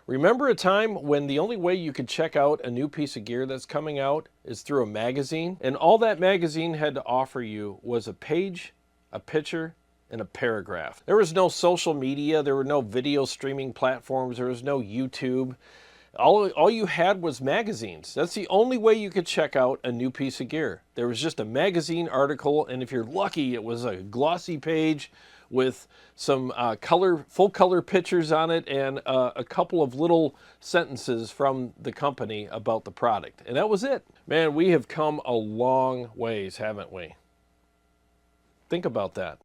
Remember a time when the only way you could check out a new piece of gear that's coming out is through a magazine? And all that magazine had to offer you was a page, a picture, and a paragraph. There was no social media, there were no video streaming platforms, there was no YouTube. All you had was magazines. That's the only way you could check out a new piece of gear. There was just a magazine article, and if you're lucky, it was a glossy page with some full color pictures on it and a couple of little sentences from the company about the product. And that was it. Man, we have come a long ways, haven't we? Think about that.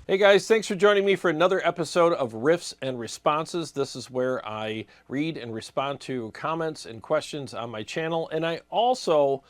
Hey guys, thanks for joining me for another episode of Riffs and Responses. This is where I read and respond to comments and questions on my channel, and I also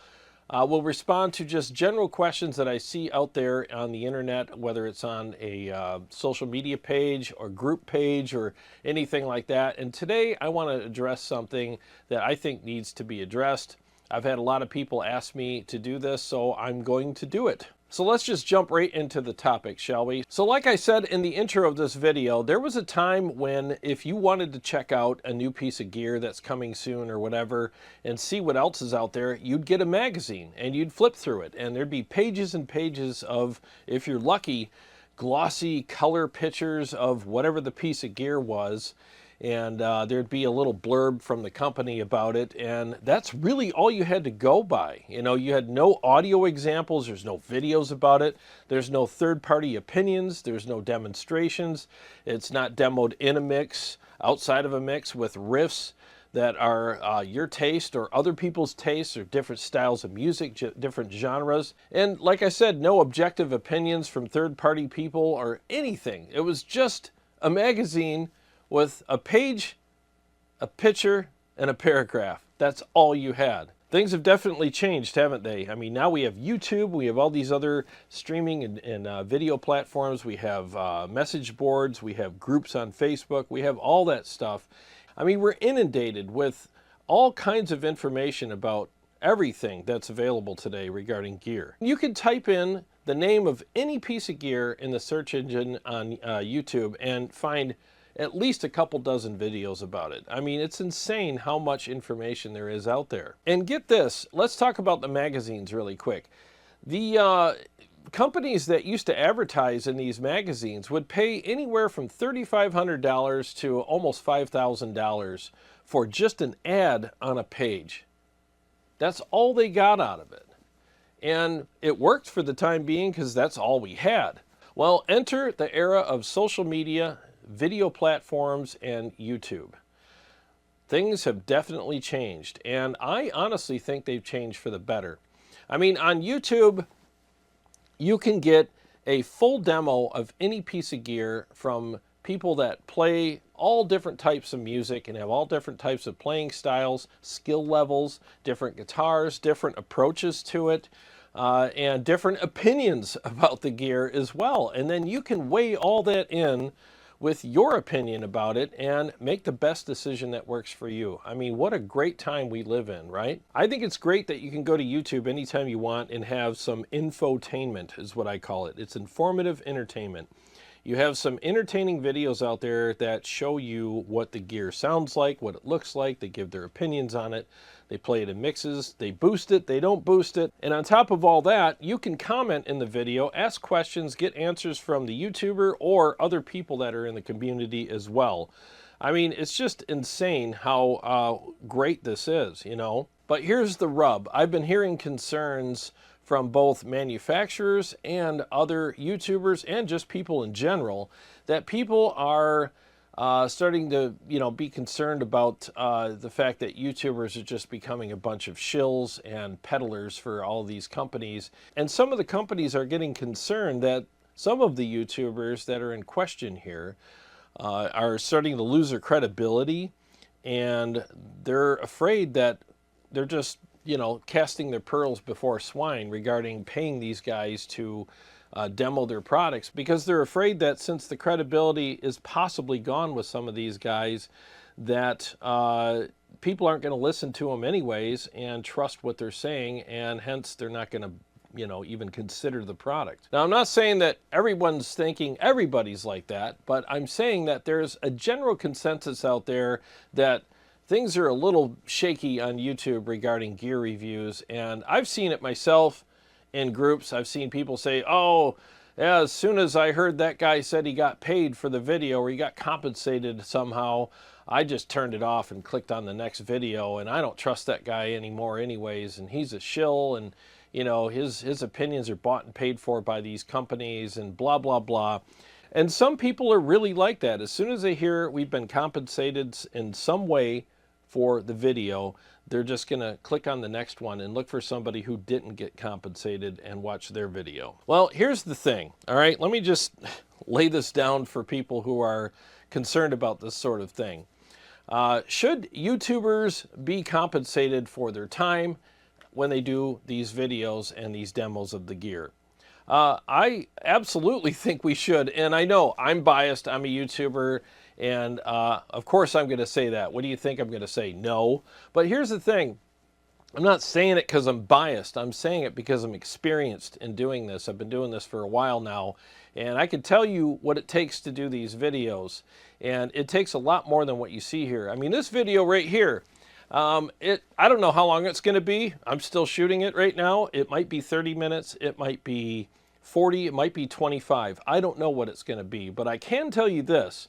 will respond to just general questions that I see out there on the internet, whether it's on a social media page or group page or anything like that. And today I want to address something that I think needs to be addressed. I've had a lot of people ask me to do this, so I'm going to do it. So let's just jump right into the topic, shall we? So like I said in the intro of this video, there was a time when if you wanted to check out a new piece of gear that's coming soon or whatever and see what else is out there, you'd get a magazine and you'd flip through it and there'd be pages and pages of, if you're lucky, glossy color pictures of whatever the piece of gear was. And there'd be a little blurb from the company about it, and that's really all you had to go by. You know, you had no audio examples, there's no videos about it, there's no third-party opinions, there's no demonstrations, it's not demoed in a mix, outside of a mix with riffs that are your taste or other people's tastes or different styles of music, different genres. And like I said, no objective opinions from third-party people or anything. It was just a magazine with a page, a picture, and a paragraph. That's all you had. Things have definitely changed, haven't they? I mean, now we have YouTube, we have all these other streaming and video platforms, we have message boards, we have groups on Facebook, we have all that stuff. I mean, we're inundated with all kinds of information about everything that's available today regarding gear. You can type in the name of any piece of gear in the search engine on YouTube and find at least a couple dozen videos about it. I mean, it's insane how much information there is out there. And get this, let's talk about the magazines really quick. The companies that used to advertise in these magazines would pay anywhere from $3,500 to almost $5,000 for just an ad on a page. That's all they got out of it. And it worked for the time being because that's all we had. Well, enter the era of social media, video platforms, and YouTube. Things have definitely changed, and I honestly think they've changed for the better. I mean, on YouTube, you can get a full demo of any piece of gear from people that play all different types of music and have all different types of playing styles, skill levels, different guitars, different approaches to it, and different opinions about the gear as well. And then you can weigh all that in with your opinion about it and make the best decision that works for you. I mean, what a great time we live in, right? I think it's great that you can go to YouTube anytime you want and have some infotainment, is what I call it. It's informative entertainment. You have some entertaining videos out there that show you what the gear sounds like, what it looks like, they give their opinions on it, they play it in mixes, they boost it, they don't boost it. And on top of all that, you can comment in the video, ask questions, get answers from the YouTuber or other people that are in the community as well. I mean, it's just insane how great this is, you know? But here's the rub. I've been hearing concerns from both manufacturers and other YouTubers and just people in general that people are starting to, you know, be concerned about the fact that YouTubers are just becoming a bunch of shills and peddlers for all these companies. And some of the companies are getting concerned that some of the YouTubers that are in question here are starting to lose their credibility, and they're afraid that they're just, you know, casting their pearls before swine regarding paying these guys to demo their products, because they're afraid that since the credibility is possibly gone with some of these guys, that people aren't going to listen to them anyways and trust what they're saying, and hence they're not going to, you know, even consider the product. Now, I'm not saying that everyone's thinking everybody's like that, but I'm saying that there's a general consensus out there that things are a little shaky on YouTube regarding gear reviews, and I've seen it myself in groups. I've seen people say, oh, yeah, as soon as I heard that guy said he got paid for the video or he got compensated somehow, I just turned it off and clicked on the next video, and I don't trust that guy anymore anyways, and he's a shill, and you know, his opinions are bought and paid for by these companies and blah, blah, blah. And some people are really like that. As soon as they hear we've been compensated in some way for the video, they're just going to click on the next one and look for somebody who didn't get compensated and watch their video. Well, here's the thing, all right? Let me just lay this down for people who are concerned about this sort of thing. Should YouTubers be compensated for their time when they do these videos and these demos of the gear? I absolutely think we should, and I know I'm biased. I'm a YouTuber, and of course I'm going to say that. What do you think I'm going to say? No. But here's the thing. I'm not saying it because I'm biased. I'm saying it because I'm experienced in doing this. I've been doing this for a while now, and I can tell you what it takes to do these videos, and it takes a lot more than what you see here. I mean, this video right here, I don't know how long it's going to be. I'm still shooting it right now. It might be 30 minutes. It might be 40. It might be 25. I don't know what it's going to be, but I can tell you this.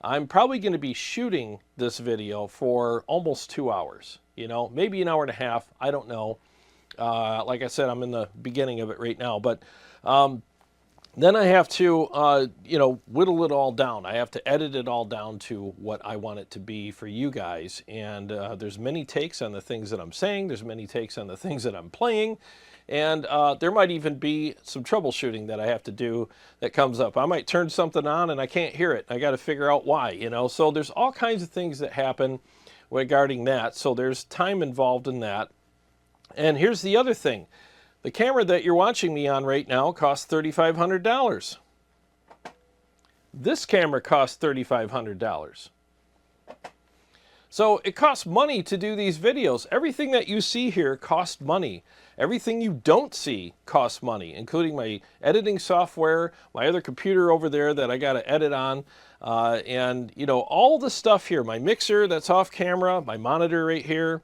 I'm probably going to be shooting this video for almost 2 hours, you know, maybe an hour and a half. I don't know. Like I said, I'm in the beginning of it right now, but then I have to, you know, whittle it all down. I have to edit it all down to what I want it to be for you guys. And there's many takes on the things that I'm saying. There's many takes on the things that I'm playing. And there might even be some troubleshooting that I have to do that comes up. I might turn something on and I can't hear it. I got to figure out why, you know. So there's all kinds of things that happen regarding that. So there's time involved in that. And here's the other thing. The camera that you're watching me on right now costs $3,500. This camera costs $3,500. So it costs money to do these videos. Everything that you see here costs money. Everything you don't see costs money, including my editing software, my other computer over there that I got to edit on, and you know, all the stuff here, my mixer that's off camera, my monitor right here,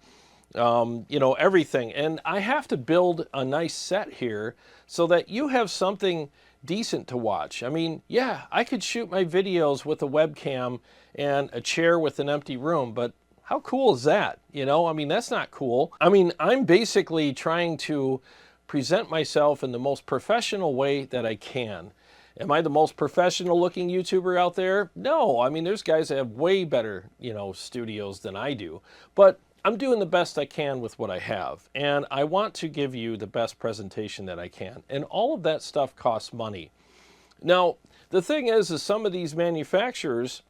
you know, everything. And I have to build a nice set here so that you have something decent to watch. I mean, yeah, I could shoot my videos with a webcam and a chair with an empty room, but how cool is that? You know, I mean, that's not cool. I mean, I'm basically trying to present myself in the most professional way that I can. Am I the most professional looking YouTuber out there? No, I mean, there's guys that have way better, you know, studios than I do, but I'm doing the best I can with what I have, and I want to give you the best presentation that I can, and all of that stuff costs money. Now, the thing is some of these manufacturers,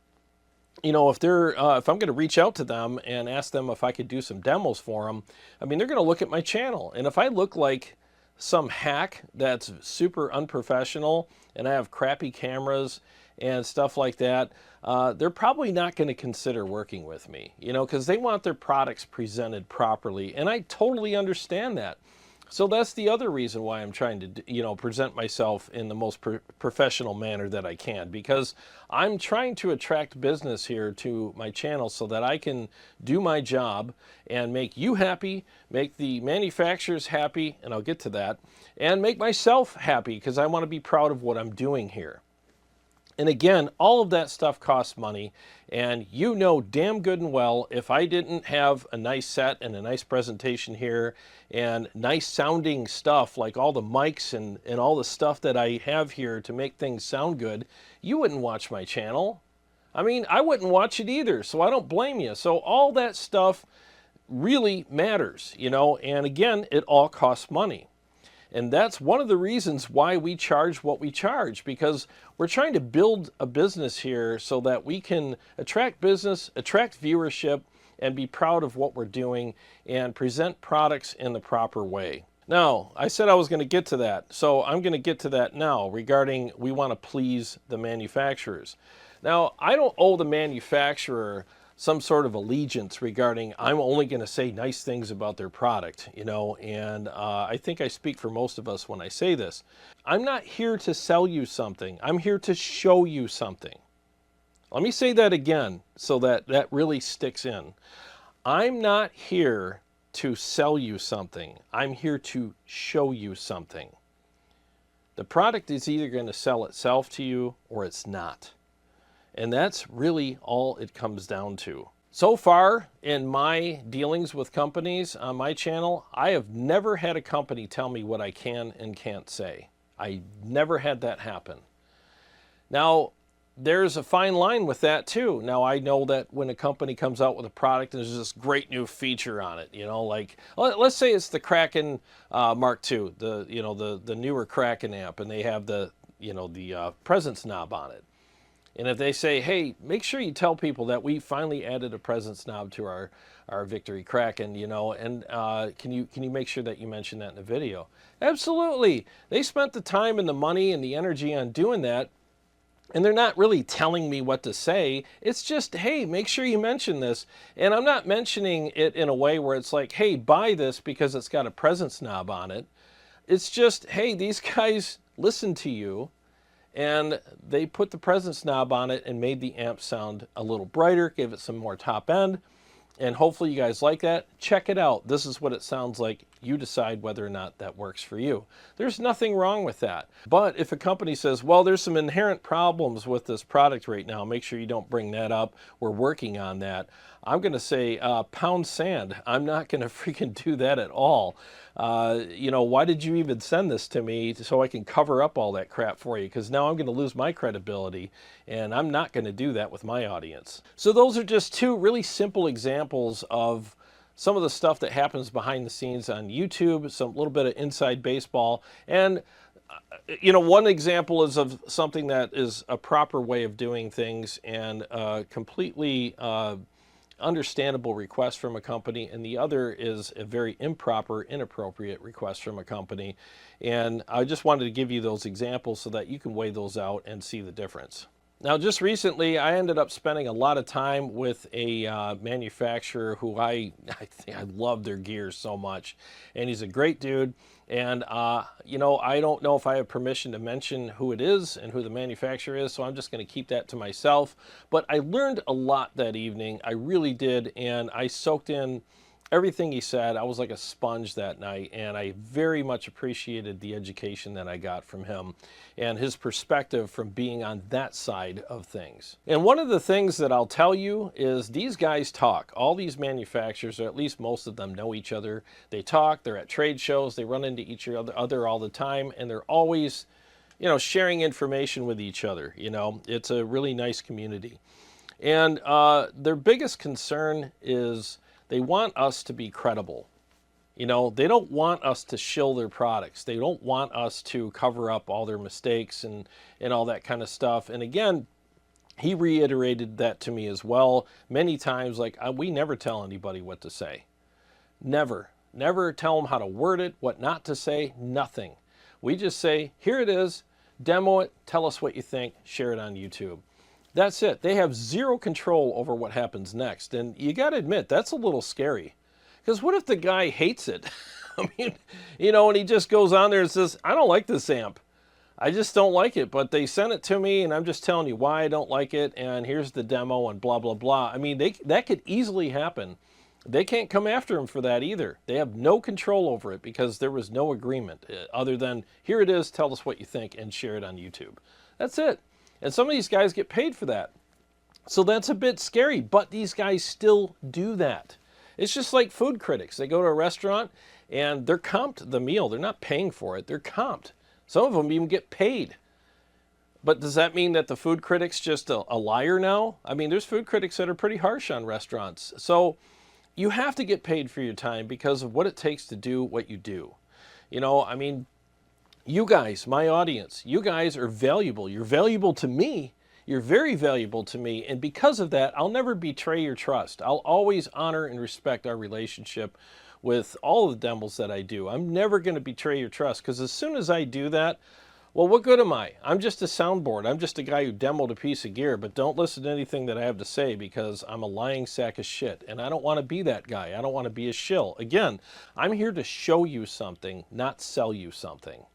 you know, if I'm going to reach out to them and ask them if I could do some demos for them, I mean, they're going to look at my channel, and if I look like some hack that's super unprofessional and I have crappy cameras and stuff like that, they're probably not going to consider working with me, you know, because they want their products presented properly, and I totally understand that. So that's the other reason why I'm trying to, you know, present myself in the most professional manner that I can, because I'm trying to attract business here to my channel so that I can do my job and make you happy, make the manufacturers happy, and I'll get to that, and make myself happy because I want to be proud of what I'm doing here. And again, all of that stuff costs money, and you know damn good and well if I didn't have a nice set and a nice presentation here and nice sounding stuff like all the mics and all the stuff that I have here to make things sound good, you wouldn't watch my channel. I mean, I wouldn't watch it either, so I don't blame you. So all that stuff really matters, you know, and again, it all costs money. And that's one of the reasons why we charge what we charge, because we're trying to build a business here so that we can attract business, attract viewership, and be proud of what we're doing and present products in the proper way. Now, I said I was going to get to that, so I'm going to get to that now regarding we want to please the manufacturers. Now, I don't owe the manufacturer some sort of allegiance regarding I'm only going to say nice things about their product, you know, and I think I speak for most of us when I say this. I'm not here to sell you something. I'm here to show you something. Let me say that again so that that really sticks in. I'm not here to sell you something. I'm here to show you something. The product is either going to sell itself to you or it's not. And that's really all it comes down to. So far in my dealings with companies on my channel, I have never had a company tell me what I can and can't say. I never had that happen. Now, there's a fine line with that too. Now, I know that when a company comes out with a product and there's this great new feature on it, you know, like let's say it's the Kraken Mark II, the newer Kraken amp, and they have the presence knob on it. And if they say, hey, make sure you tell people that we finally added a presence knob to our Victory Kraken, you know, and can you make sure that you mention that in the video? Absolutely. They spent the time and the money and the energy on doing that, and they're not really telling me what to say. It's just, hey, make sure you mention this. And I'm not mentioning it in a way where it's like, hey, buy this because it's got a presence knob on it. It's just, hey, these guys listen to you. And they put the presence knob on it and made the amp sound a little brighter, gave it some more top end. And hopefully you guys like that. Check it out. This is what it sounds like. You decide whether or not that works for you. There's nothing wrong with that. But if a company says, well, there's some inherent problems with this product right now, make sure you don't bring that up. We're working on that. I'm going to say pound sand. I'm not going to freaking do that at all. You know, why did you even send this to me so I can cover up all that crap for you? Because now I'm going to lose my credibility, and I'm not going to do that with my audience. So those are just two really simple examples of some of the stuff that happens behind the scenes on YouTube, some little bit of inside baseball. And, you know, one example is of something that is a proper way of doing things and completely understandable request from a company, and the other is a very improper, inappropriate request from a company. And I just wanted to give you those examples so that you can weigh those out and see the difference. Now, just recently, I ended up spending a lot of time with a manufacturer who I love their gear so much, and he's a great dude. And you know, I don't know if I have permission to mention who it is and who the manufacturer is, so I'm just going to keep that to myself. But I learned a lot that evening. I really did, and I soaked in everything he said. I was like a sponge that night, and I very much appreciated the education that I got from him and his perspective from being on that side of things. And one of the things that I'll tell you is these guys talk. All these manufacturers, or at least most of them, know each other. They talk, they're at trade shows, they run into each other all the time, and they're always, you know, sharing information with each other. You know, it's a really nice community. And their biggest concern is they want us to be credible. You know, they don't want us to shill their products. They don't want us to cover up all their mistakes and all that kind of stuff. And again, he reiterated that to me as well many times, like, we never tell anybody what to say. Never. Never tell them how to word it, what not to say, nothing. We just say, here it is, demo it, tell us what you think, share it on YouTube. That's it. They have zero control over what happens next. And you got to admit, that's a little scary. Because what if the guy hates it? I mean, you know, and he just goes on there and says, I don't like this amp. I just don't like it. But they sent it to me, and I'm just telling you why I don't like it. And here's the demo and blah, blah, blah. I mean, that could easily happen. They can't come after him for that either. They have no control over it because there was no agreement other than, here it is, tell us what you think, and share it on YouTube. That's it. And some of these guys get paid for that. So that's a bit scary, but these guys still do that. It's just like food critics. They go to a restaurant and they're comped the meal. They're not paying for it. They're comped. Some of them even get paid. But does that mean that the food critic's just a liar now? I mean, there's food critics that are pretty harsh on restaurants. So you have to get paid for your time because of what it takes to do what you do. You know, I mean, you guys, my audience, you guys are valuable. You're valuable to me. You're very valuable to me. And because of that, I'll never betray your trust. I'll always honor and respect our relationship with all of the demos that I do. I'm never going to betray your trust because as soon as I do that, Well, what good am I? I'm just a soundboard. I'm just a guy who demoed a piece of gear, but don't listen to anything that I have to say because I'm a lying sack of shit. And I don't want to be that guy. I don't want to be a shill. Again, I'm here to show you something, not sell you something.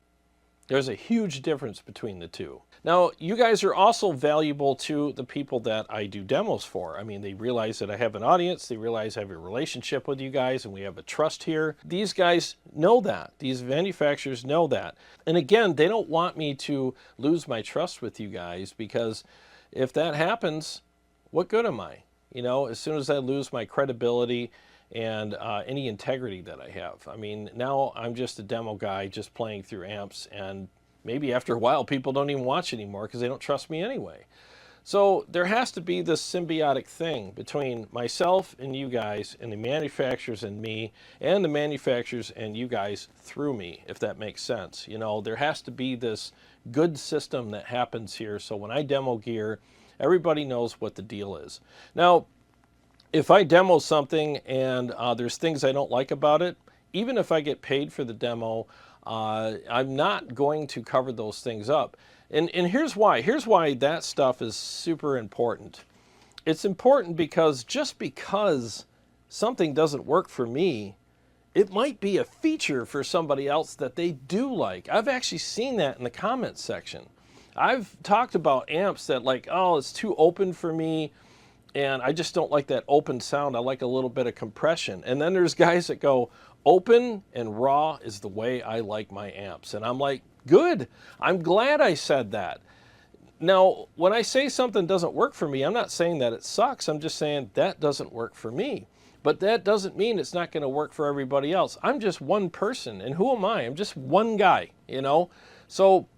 There's a huge difference between the two. Now, you guys are also valuable to the people that I do demos for. I mean, they realize that I have an audience. They realize I have a relationship with you guys and we have a trust here. These guys know that. These manufacturers know that. And again, they don't want me to lose my trust with you guys because if that happens, what good am I? You know, as soon as I lose my credibility and any integrity that I have. I mean, now I'm just a demo guy just playing through amps, and maybe after a while people don't even watch anymore because they don't trust me anyway. So there has to be this symbiotic thing between myself and you guys and the manufacturers and me and the manufacturers and you guys through me, if that makes sense. You know, there has to be this good system that happens here so when I demo gear, everybody knows what the deal is. Now, if I demo something and there's things I don't like about it, even if I get paid for the demo, I'm not going to cover those things up. And here's why. Here's why that stuff is super important. It's important because just because something doesn't work for me, it might be a feature for somebody else that they do like. I've actually seen that in the comments section. I've talked about amps that like, oh, it's too open for me. And I just don't like that open sound. I like a little bit of compression. And then there's guys that go, open and raw is the way I like my amps. And I'm like, good. I'm glad I said that. Now, when I say something doesn't work for me, I'm not saying that it sucks. I'm just saying that doesn't work for me. But that doesn't mean it's not going to work for everybody else. I'm just one person. And who am I? I'm just one guy, you know? So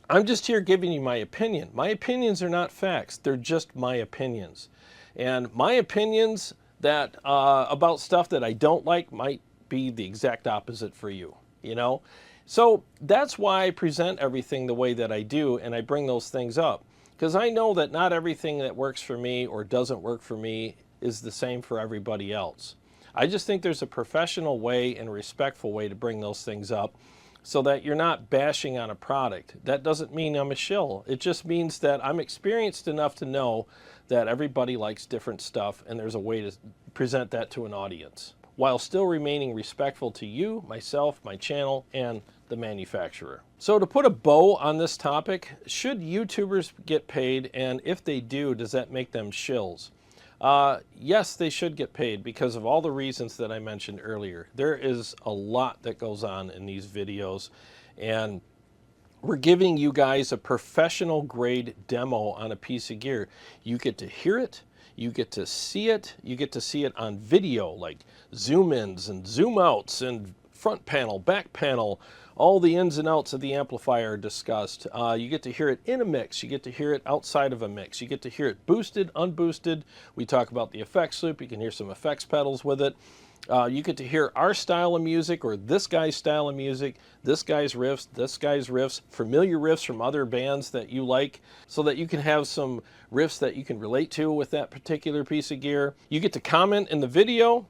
I'm just here giving you my opinion. My opinions are not facts. They're just my opinions. And my opinions that about stuff that I don't like might be the exact opposite for you, you know? So that's why I present everything the way that I do and I bring those things up. Because I know that not everything that works for me or doesn't work for me is the same for everybody else. I just think there's a professional way and a respectful way to bring those things up so that you're not bashing on a product. That doesn't mean I'm a shill. It just means that I'm experienced enough to know that everybody likes different stuff and there's a way to present that to an audience while still remaining respectful to you, myself, my channel, and the manufacturer. So to put a bow on this topic, should YouTubers get paid? And if they do, does that make them shills? Yes, they should get paid because of all the reasons that I mentioned earlier. There is a lot that goes on in these videos, and we're giving you guys a professional grade demo on a piece of gear. You get to hear it, you get to see it, you get to see it on video, like zoom ins and zoom outs and front panel, back panel, all the ins and outs of the amplifier are discussed. You get to hear it in a mix. You get to hear it outside of a mix. You get to hear it boosted, unboosted. We talk about the effects loop. You can hear some effects pedals with it. You get to hear our style of music or this guy's style of music, this guy's riffs, familiar riffs from other bands that you like so that you can have some riffs that you can relate to with that particular piece of gear. You get to comment in the video.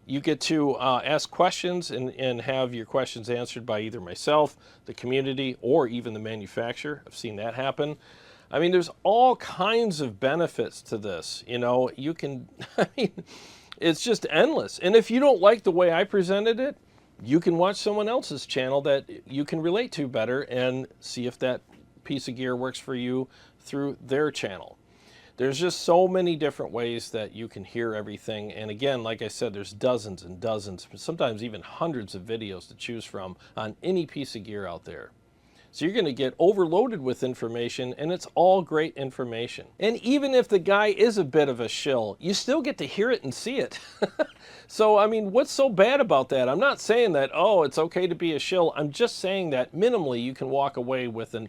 You get to ask questions and have your questions answered by either myself, the community, or even the manufacturer. I've seen that happen. I mean, there's all kinds of benefits to this. You know, you can, I mean, it's just endless. And if you don't like the way I presented it, you can watch someone else's channel that you can relate to better and see if that piece of gear works for you through their channel. There's just so many different ways that you can hear everything. And again, like I said, there's dozens and dozens, sometimes even hundreds of videos to choose from on any piece of gear out there. So you're going to get overloaded with information, and it's all great information. And even if the guy is a bit of a shill, you still get to hear it and see it. So, I mean, what's so bad about that? I'm not saying that, oh, it's okay to be a shill. I'm just saying that minimally you can walk away with an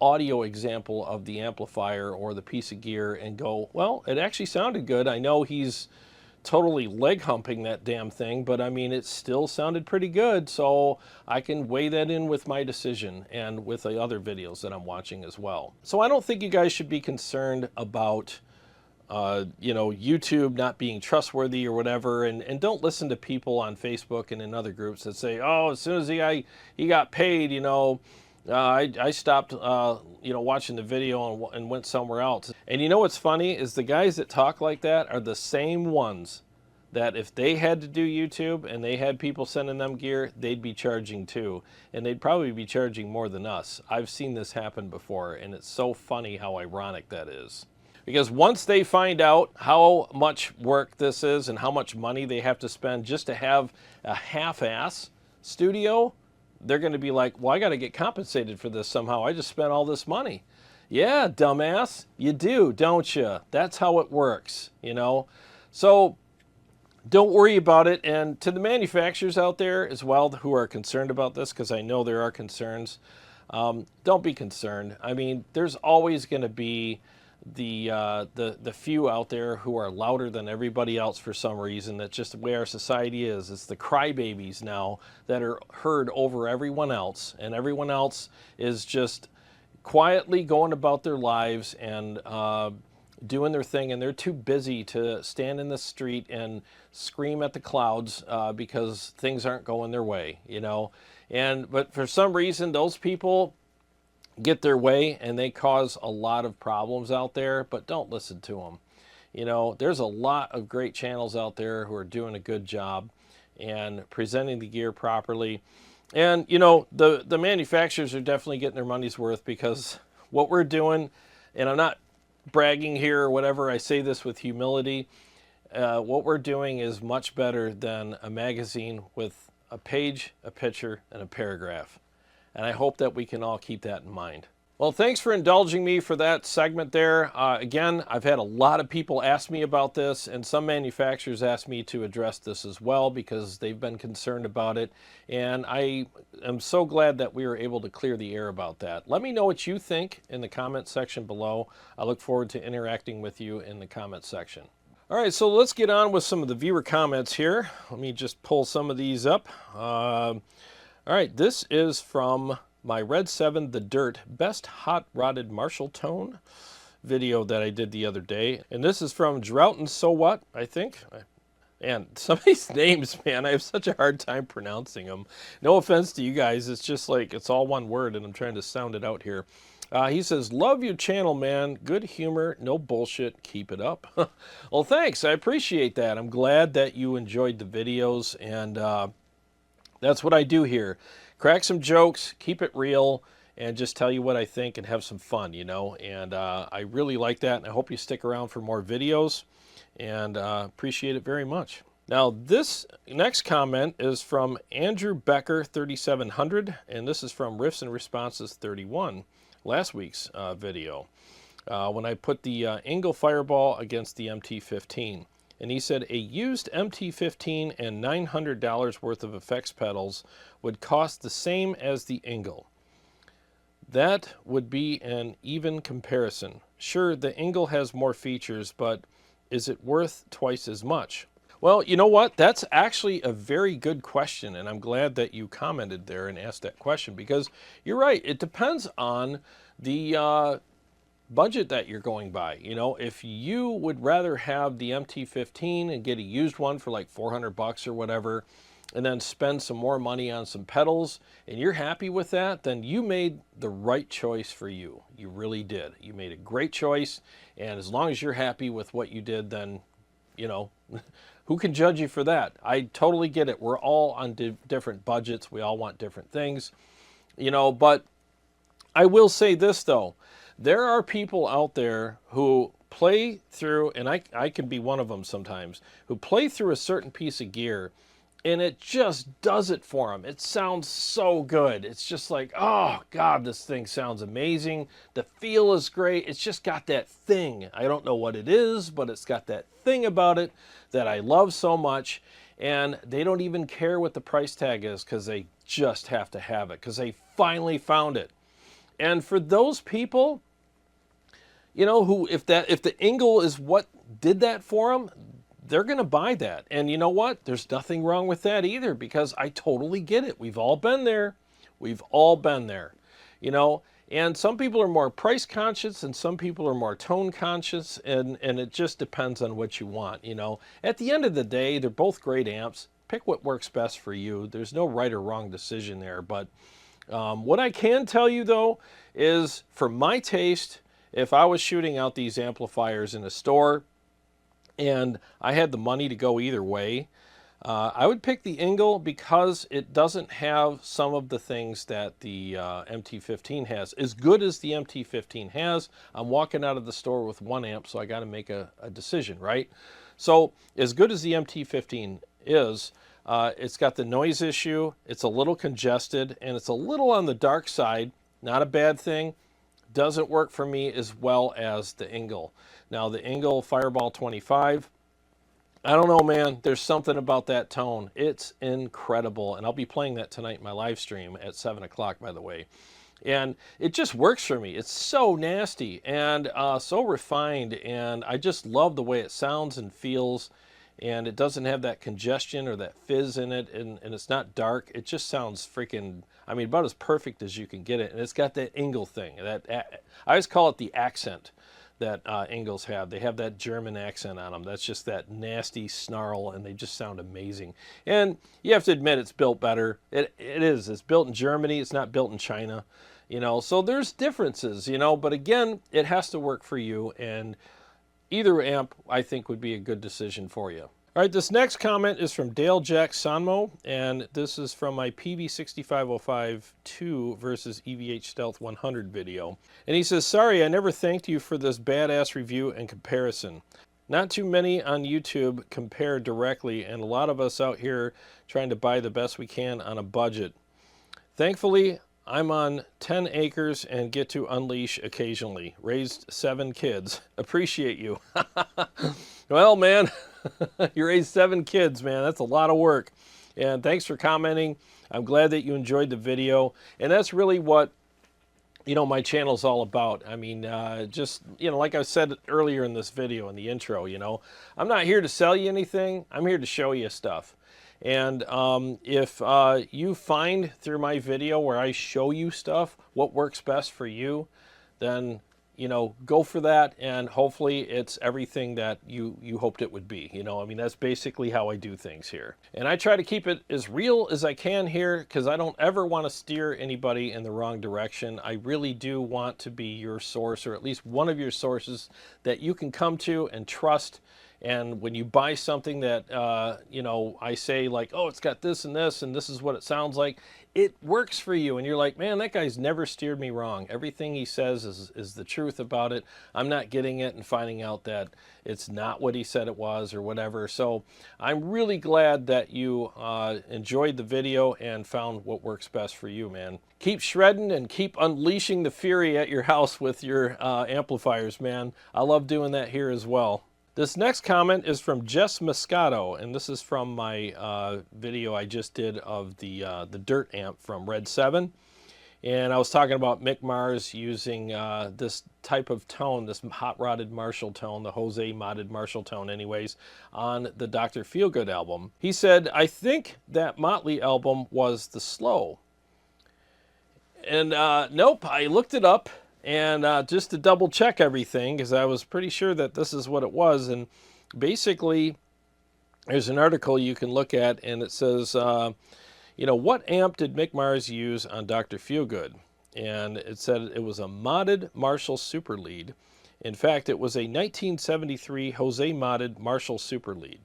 audio example of the amplifier or the piece of gear and go, well, it actually sounded good. I know he's totally leg humping that damn thing, but I mean, it still sounded pretty good. So I can weigh that in with my decision and with the other videos that I'm watching as well. So I don't think you guys should be concerned about you know, YouTube not being trustworthy or whatever, and don't listen to people on Facebook and in other groups that say, oh, as soon as he got paid, you know, I stopped, you know, watching the video and went somewhere else. And you know what's funny is the guys that talk like that are the same ones that if they had to do YouTube and they had people sending them gear, they'd be charging too. And they'd probably be charging more than us. I've seen this happen before, and it's so funny how ironic that is. Because once they find out how much work this is and how much money they have to spend just to have a half-ass studio, they're going to be like, well, I got to get compensated for this somehow. I just spent all this money. Yeah, dumbass, you do, don't you? That's how it works, you know? So don't worry about it. And to the manufacturers out there as well who are concerned about this, because I know there are concerns, don't be concerned. I mean, there's always going to be the few out there who are louder than everybody else for some reason. That's just the way our society is. It's the crybabies now that are heard over everyone else, and everyone else is just quietly going about their lives and doing their thing, and they're too busy to stand in the street and scream at the clouds because things aren't going their way, you know. But for some reason, those people get their way and they cause a lot of problems out there, but don't listen to them. You know, there's a lot of great channels out there who are doing a good job and presenting the gear properly. And, you know, the manufacturers are definitely getting their money's worth, because what we're doing, and I'm not bragging here or whatever, I say this with humility, what we're doing is much better than a magazine with a page, a picture, and a paragraph. And I hope that we can all keep that in mind. Well, thanks for indulging me for that segment there. Again, I've had a lot of people ask me about this, and some manufacturers asked me to address this as well because they've been concerned about it. And I am so glad that we were able to clear the air about that. Let me know what you think in the comment section below. I look forward to interacting with you in the comment section. All right, so let's get on with some of the viewer comments here. Let me just pull some of these up. All right, this is from my Red 7 The Dirt Best Hot Rodded Marshall Tone video that I did the other day. And this is from Drought and So What, I think. And some of these names, man, I have such a hard time pronouncing them. No offense to you guys, it's just like, it's all one word and I'm trying to sound it out here. He says, love your channel, man. Good humor, no bullshit. Keep it up. Well, thanks. I appreciate that. I'm glad that you enjoyed the videos, and that's what I do here. Crack some jokes, keep it real, and just tell you what I think and have some fun, you know. And I really like that, and I hope you stick around for more videos, and appreciate it very much. Now, this next comment is from Andrew Becker 3700, and this is from Riffs and Responses 31, last week's video, when I put the Engel Fireball against the MT-15. And he said a used MT-15 and $900 worth of effects pedals would cost the same as the Engel. That would be an even comparison. Sure, the Engel has more features, but is it worth twice as much? Well, you know what? That's actually a very good question, and I'm glad that you commented there and asked that question, because you're right. It depends on the budget that you're going by. You know, if you would rather have the MT-15 and get a used one for like 400 bucks or whatever, and then spend some more money on some pedals, and you're happy with that, then you made the right choice for you. You really did. You made a great choice, and as long as you're happy with what you did, then, you know, who can judge you for that? I totally get it. We're all on different budgets. We all want different things, you know, but I will say this, though. There are people out there who play through, and I can be one of them sometimes, who play through a certain piece of gear, and it just does it for them. It sounds so good. It's just like, oh, God, this thing sounds amazing. The feel is great. It's just got that thing. I don't know what it is, but it's got that thing about it that I love so much, and they don't even care what the price tag is because they just have to have it because they finally found it. And for those people, you know, who if the Engel is what did that for them, they're going to buy that. And you know what? There's nothing wrong with that either, because I totally get it. We've all been there. We've all been there, you know. And some people are more price conscious and some people are more tone conscious, and it just depends on what you want, you know. At the end of the day, they're both great amps. Pick what works best for you. There's no right or wrong decision there, but What I can tell you though is, for my taste, if I was shooting out these amplifiers in a store and I had the money to go either way, I would pick the Ingle because it doesn't have some of the things that the MT-15 has. As good as the MT-15 has, I'm walking out of the store with 1 amp, so I got to make a decision, right? So as good as the MT-15 is, it's got the noise issue, it's a little congested, and it's a little on the dark side. Not a bad thing. Doesn't work for me as well as the Ingle. Now the Ingle Fireball 25, I don't know, man. There's something about that tone. It's incredible. And I'll be playing that tonight in my live stream at 7 o'clock, by the way. And it just works for me. It's so nasty and so refined. And I just love the way it sounds and feels. And it doesn't have that congestion or that fizz in it. And it's not dark. It just sounds freaking, I mean, about as perfect as you can get it. And it's got that Ingle thing. I always call it the accent that Ingles have. They have that German accent on them. That's just that nasty snarl, and they just sound amazing. And you have to admit, it's built better. It is. It's built in Germany. It's not built in China. You know, so there's differences, you know, but again, it has to work for you, and either amp, I think, would be a good decision for you. All right, this next comment is from Dale Jack Sanmo, and this is from my PV6505-2 versus EVH Stealth 100 video. And he says, sorry, I never thanked you for this badass review and comparison. Not too many on YouTube compare directly, and a lot of us out here trying to buy the best we can on a budget. Thankfully, I'm on 10 acres and get to unleash occasionally. Raised 7 kids. Appreciate you. Well, man, you raised 7 kids, man. That's a lot of work. And thanks for commenting. I'm glad that you enjoyed the video. And that's really what, you know, my channel's all about. I mean, just, you know, like I said earlier in this video, in the intro, you know, I'm not here to sell you anything. I'm here to show you stuff. And if you find through my video where I show you stuff, what works best for you, then, you know, go for that, and hopefully it's everything that you hoped it would be. You know, I mean, that's basically how I do things here. And I try to keep it as real as I can here, because I don't ever want to steer anybody in the wrong direction. I really do want to be your source, or at least one of your sources that you can come to and trust. And when you buy something that, you know, I say like, oh, it's got this, and this is what it sounds like, it works for you. And you're like, man, that guy's never steered me wrong. Everything he says is the truth about it. I'm not getting it and finding out that it's not what he said it was or whatever. So I'm really glad that you enjoyed the video and found what works best for you, man. Keep shredding and keep unleashing the fury at your house with your amplifiers, man. I love doing that here as well. This next comment is from Jess Moscato, and this is from my video I just did of the Dirt amp from Red 7. And I was talking about Mick Mars using this type of tone, this hot-rodded Marshall tone, the Jose modded Marshall tone anyways, on the Dr. Feelgood album. He said, I think that Motley album was the Slow. And nope, I looked it up. And just to double check everything, because I was pretty sure that this is what it was. And basically, there's an article you can look at, and it says, you know, what amp did Mick Mars use on Dr. Feelgood? And it said it was a modded Marshall Super Lead. In fact, it was a 1973 Jose modded Marshall Super Lead.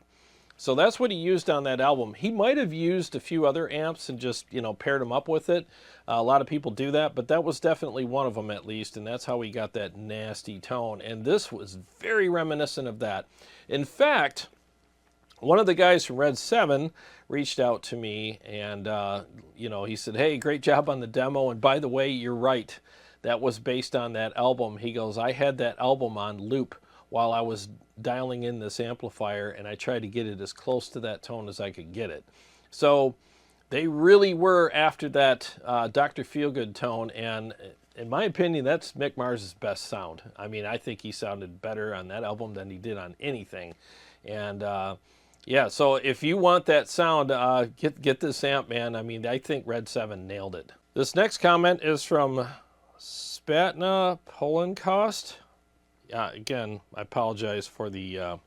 So that's what he used on that album. He might have used a few other amps and just, you know, paired them up with it. A lot of people do that, but that was definitely one of them at least, and that's how he got that nasty tone. And this was very reminiscent of that. In fact, one of the guys from Red 7 reached out to me, and, you know, he said, hey, great job on the demo, and by the way, you're right. That was based on that album. He goes, I had that album on loop while I was dialing in this amplifier, and I tried to get it as close to that tone as I could get it. So they really were after that Dr. Feelgood tone, and in my opinion, that's Mick Mars' best sound. I mean, I think he sounded better on that album than he did on anything. And yeah, so if you want that sound, get this amp, man. I mean, I think Red 7 nailed it. This next comment is from Spatna Polenkost. Again, I apologize for the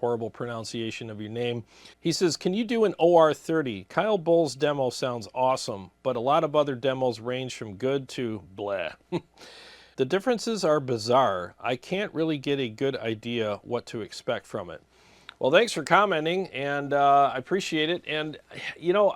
Horrible pronunciation of your name. He says, can you do an OR30? Kyle Bull's demo sounds awesome, but a lot of other demos range from good to bleh. The differences are bizarre. I can't really get a good idea what to expect from it. Well, thanks for commenting, and I appreciate it. And, you know,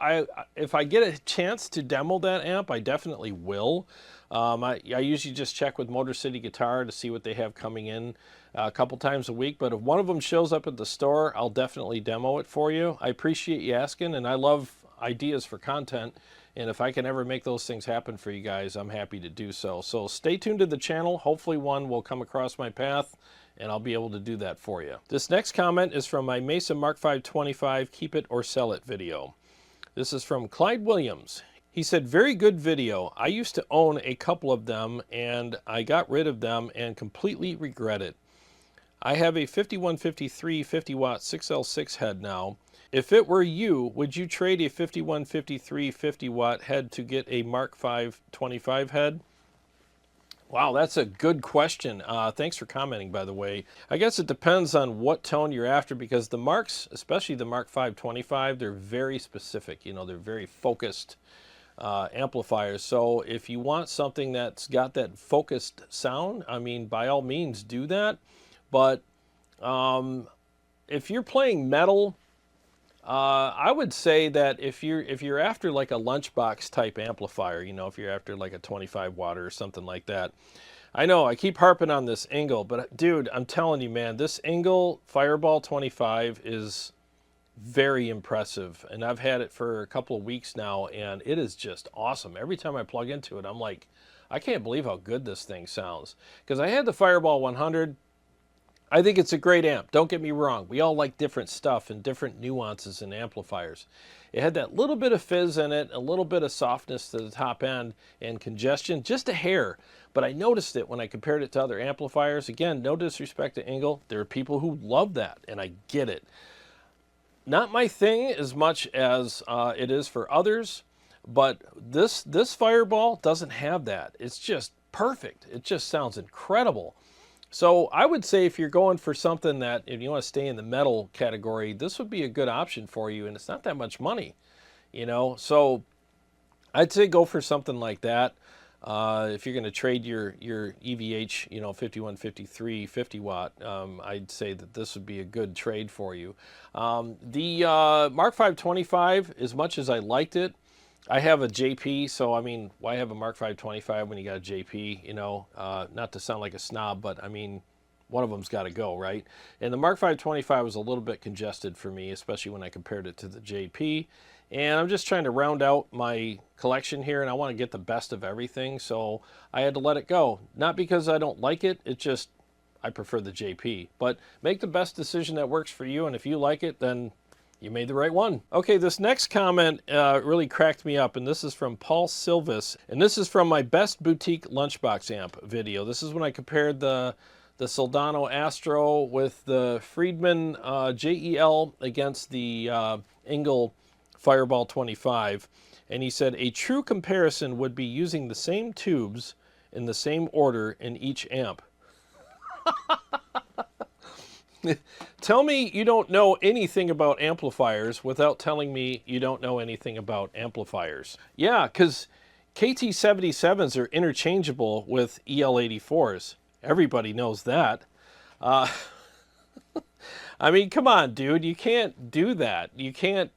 if I get a chance to demo that amp, I definitely will. I usually just check with Motor City Guitar to see what they have coming in a couple times a week. But if one of them shows up at the store, I'll definitely demo it for you. I appreciate you asking, and I love ideas for content. And if I can ever make those things happen for you guys, I'm happy to do so. So stay tuned to the channel. Hopefully one will come across my path, and I'll be able to do that for you. This next comment is from my Mesa Mark V 25 Keep It or Sell It video. This is from Clyde Williams. He said, very good video. I used to own a couple of them, and I got rid of them and completely regret it. I have a 5153 50 watt 6L6 head now. If it were you, would you trade a 5153 50 watt head to get a Mark V 25 head? Wow, that's a good question. Thanks for commenting, by the way. I guess it depends on what tone you're after, because the Marks, especially the Mark V 25, they're very specific. You know, they're very focused amplifiers. So if you want something that's got that focused sound, I mean, by all means do that. But if you're playing metal, I would say that if you're after like a lunchbox type amplifier, you know, if you're after like a 25 watt or something like that. I know I keep harping on this Engel, but dude, I'm telling you, man, this Engel Fireball 25 is very impressive, and I've had it for a couple of weeks now, and it is just awesome. Every time I plug into it, I'm like, I can't believe how good this thing sounds. Because I had the Fireball 100. I think it's a great amp. Don't get me wrong. We all like different stuff and different nuances in amplifiers. It had that little bit of fizz in it, a little bit of softness to the top end, and congestion, just a hair. But I noticed it when I compared it to other amplifiers. Again, no disrespect to Engel. There are people who love that, and I get it. Not my thing as much as it is for others, but this Fireball doesn't have that. It's just perfect. It just sounds incredible. So I would say if you're going for something that, if you want to stay in the metal category, this would be a good option for you, and it's not that much money, you know. So I'd say go for something like that. If you're going to trade your EVH, you know, 5153 50 watt, I'd say that this would be a good trade for you. The Mark V 25, as much as I liked it, I have a JP, so I mean, why have a Mark V 25 when you got a JP, you know? Not to sound like a snob, but I mean, one of them's got to go, right? And the Mark V 25 was a little bit congested for me, especially when I compared it to the JP. And I'm just trying to round out my collection here, and I want to get the best of everything, so I had to let it go. Not because I don't like it, it's just I prefer the JP. But make the best decision that works for you, and if you like it, then you made the right one. Okay, this next comment really cracked me up, and this is from Paul Silvis, and this is from my best boutique lunchbox amp video. This is when I compared the Soldano Astro with the Friedman JEL against the Engel Fireball 25, and he said a true comparison would be using the same tubes in the same order in each amp. Tell me you don't know anything about amplifiers without telling me you don't know anything about amplifiers. Yeah, because KT77s are interchangeable with EL84s. Everybody knows that. I mean, come on, dude. You can't do that. You can't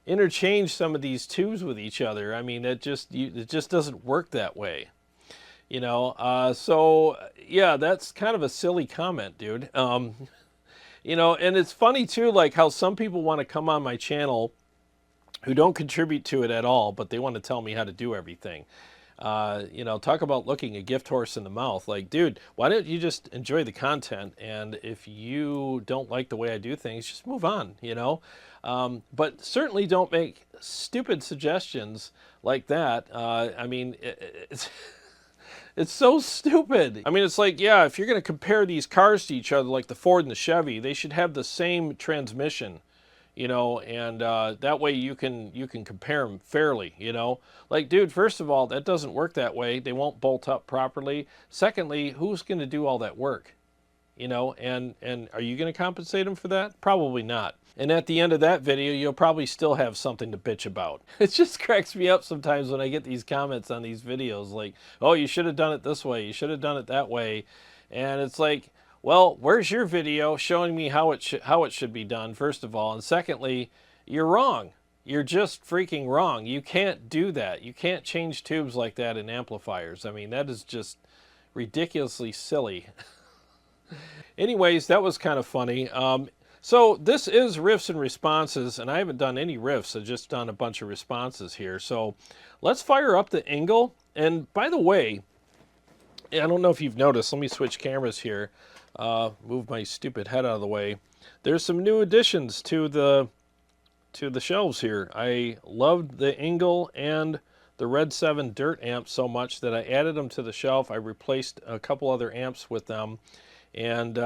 interchange some of these tubes with each other. I mean, it just doesn't work that way. You know, so yeah, that's kind of a silly comment, dude. You know, and it's funny too, like how some people want to come on my channel who don't contribute to it at all, but they want to tell me how to do everything. You know, talk about looking a gift horse in the mouth. Like, dude, why don't you just enjoy the content? And if you don't like the way I do things, just move on, you know? But certainly don't make stupid suggestions like that. I mean, it's so stupid. I mean, it's like, yeah, if you're going to compare these cars to each other, like the Ford and the Chevy, they should have the same transmission, you know, and that way you can compare them fairly, you know. Like, dude, first of all, that doesn't work that way. They won't bolt up properly. Secondly, who's going to do all that work? you know, and are you going to compensate them for that? Probably not. And at the end of that video, you'll probably still have something to bitch about. It just cracks me up sometimes when I get these comments on these videos like, oh, you should have done it this way, you should have done it that way. And it's like, well, where's your video showing me how it should be done, first of all? And secondly, you're wrong. You're just freaking wrong. You can't do that. You can't change tubes like that in amplifiers. I mean, that is just ridiculously silly. Anyways, that was kind of funny. So this is riffs and responses, and I haven't done any riffs. I've just done a bunch of responses here. So let's fire up the Ingle. And by the way, I don't know if you've noticed, let me switch cameras here. Move my stupid head out of the way. There's some new additions to the shelves here. I loved the Ingle and the Red 7 Dirt amps so much that I added them to the shelf. I replaced a couple other amps with them. And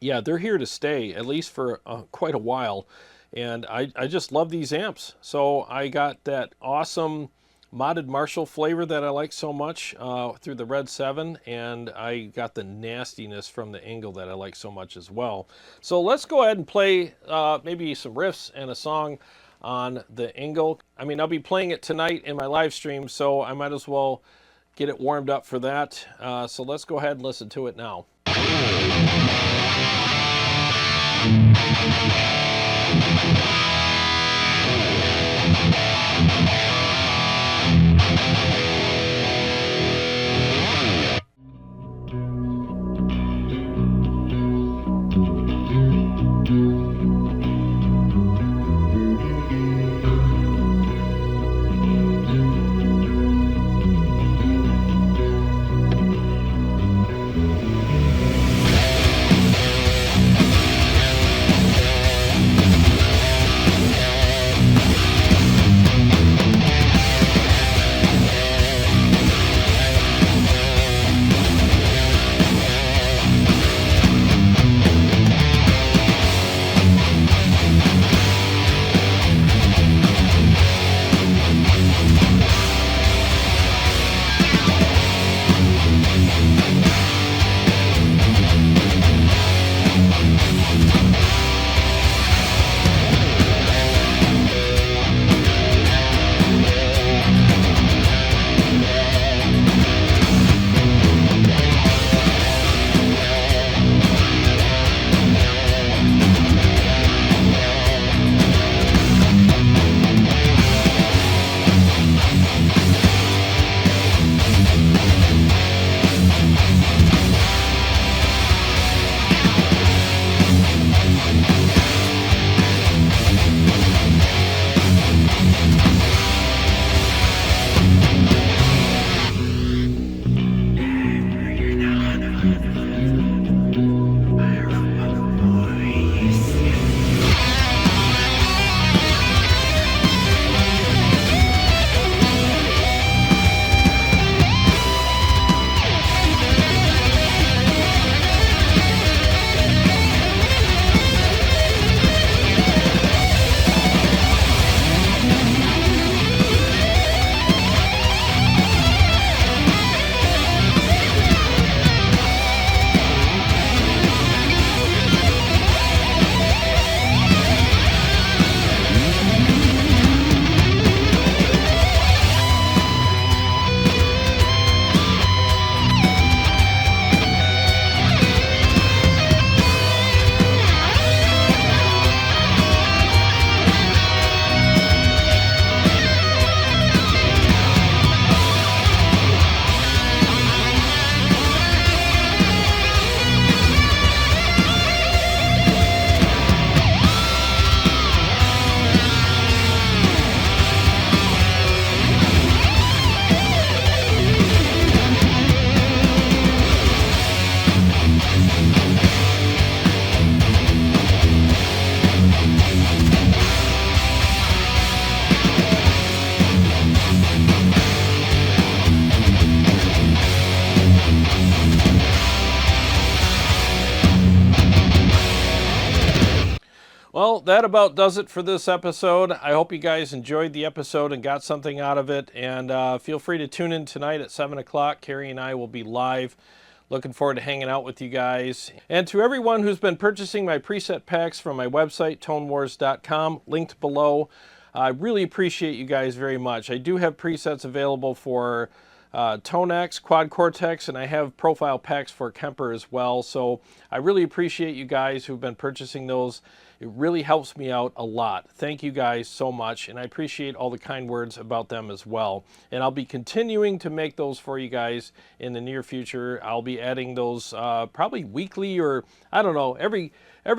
yeah, they're here to stay, at least for quite a while. And I just love these amps. So I got that awesome modded Marshall flavor that I like so much through the Red 7. And I got the nastiness from the Ingle that I like so much as well. So let's go ahead and play maybe some riffs and a song on the Ingle. I mean, I'll be playing it tonight in my live stream, so I might as well get it warmed up for that. So let's go ahead and listen to it now. Well, that about does it for this episode. I hope you guys enjoyed the episode and got something out of it. And feel free to tune in tonight at 7 o'clock. Carrie and I will be live Looking forward to hanging out with you guys. And to everyone who's been purchasing my preset packs from my website, tonewars.com, linked below, I really appreciate you guys very much. I do have presets available for ToneX, Quad Cortex, and I have profile packs for KEMPER as well. So I really appreciate you guys who've been purchasing those. It really helps me out a lot. Thank you guys so much, and I appreciate all the kind words about them as well. And I'll be continuing to make those for you guys in the near future. I'll be adding those probably weekly, or I don't know, every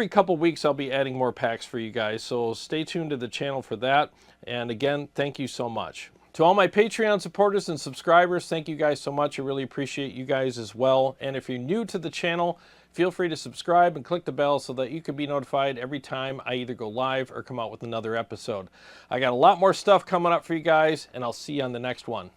couple weeks I'll be adding more packs for you guys. So stay tuned to the channel for that. And again, thank you so much. To all my Patreon supporters and subscribers, thank you guys so much. I really appreciate you guys as well. And if you're new to the channel, feel free to subscribe and click the bell so that you can be notified every time I either go live or come out with another episode. I got a lot more stuff coming up for you guys, and I'll see you on the next one.